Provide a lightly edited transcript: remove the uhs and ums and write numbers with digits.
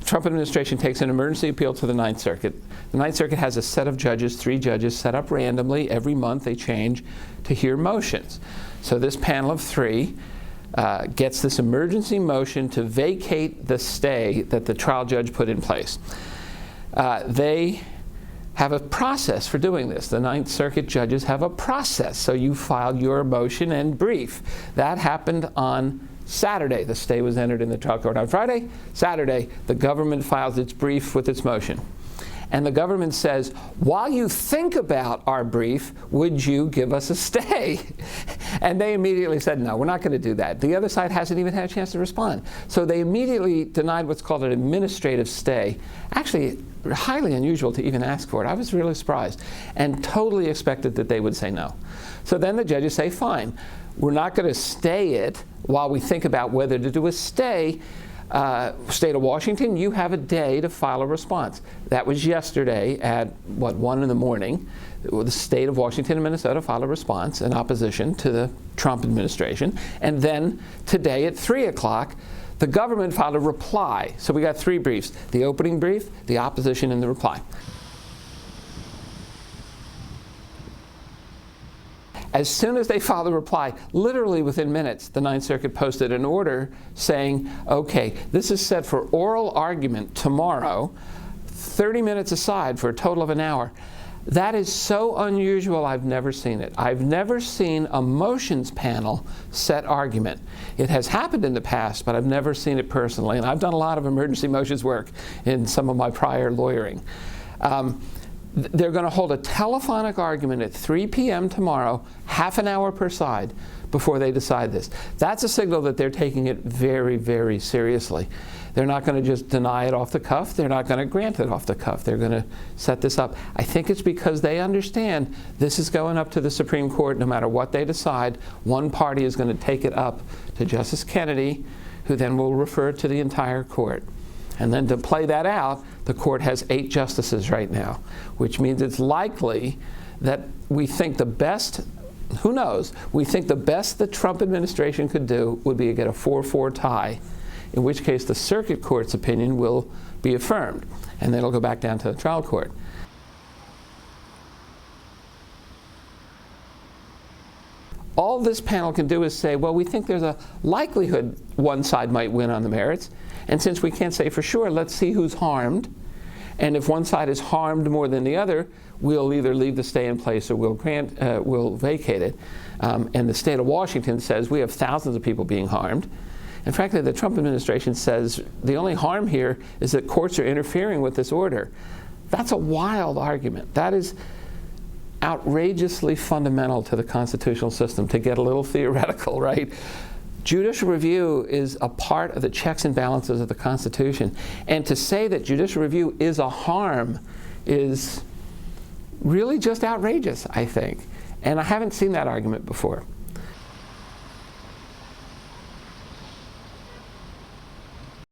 Trump administration takes an emergency appeal to the Ninth Circuit. The Ninth Circuit has a set of judges, 3 judges, set up randomly. Every month they change to hear motions. So this panel of 3 gets this emergency motion to vacate the stay that the trial judge put in place. They have a process for doing this. The Ninth Circuit judges have a process. So you filed your motion and brief. That happened on Saturday. The stay was entered in the trial court on Friday. Saturday, the government files its brief with its motion. And the government says, while you think about our brief, would you give us a stay? And they immediately said, no, we're not going to do that. The other side hasn't even had a chance to respond. So they immediately denied what's called an administrative stay. Actually, highly unusual to even ask for it. I was really surprised and totally expected that they would say no. So then the judges say, fine, we're not going to stay it while we think about whether to do a stay. State of Washington, you have a day to file a response. That was yesterday at, 1 in the morning. The state of Washington and Minnesota filed a response in opposition to the Trump administration. And then today at 3 o'clock, the government filed a reply. So we got 3 briefs: the opening brief, the opposition, and the reply. As soon as they filed the reply, literally within minutes, the Ninth Circuit posted an order saying, okay, this is set for oral argument tomorrow, 30 minutes aside for a total of an hour. That is so unusual, I've never seen it. I've never seen a motions panel set argument. It has happened in the past, but I've never seen it personally. And I've done a lot of emergency motions work in some of my prior lawyering. They're going to hold a telephonic argument at 3 p.m. tomorrow, half an hour per side, before they decide this. That's a signal that they're taking it very, very seriously. They're not going to just deny it off the cuff. They're not going to grant it off the cuff. They're going to set this up. I think it's because they understand this is going up to the Supreme Court. No matter what they decide, one party is going to take it up to Justice Kennedy, who then will refer it to the entire court. And then to play that out, the court has 8 justices right now, which means it's likely that we think the best, who knows, we think the best the Trump administration could do would be to get a 4-4 tie, in which case the circuit court's opinion will be affirmed, and then it'll go back down to the trial court. All this panel can do is say, well, we think there's a likelihood one side might win on the merits, and since we can't say for sure, let's see who's harmed. And if one side is harmed more than the other, we'll either leave the stay in place or we'll vacate it. And the state of Washington says we have thousands of people being harmed. And frankly, the Trump administration says the only harm here is that courts are interfering with this order. That's a wild argument. That is outrageously fundamental to the constitutional system, to get a little theoretical, right? Judicial review is a part of the checks and balances of the Constitution. And to say that judicial review is a harm is really just outrageous, I think. And I haven't seen that argument before.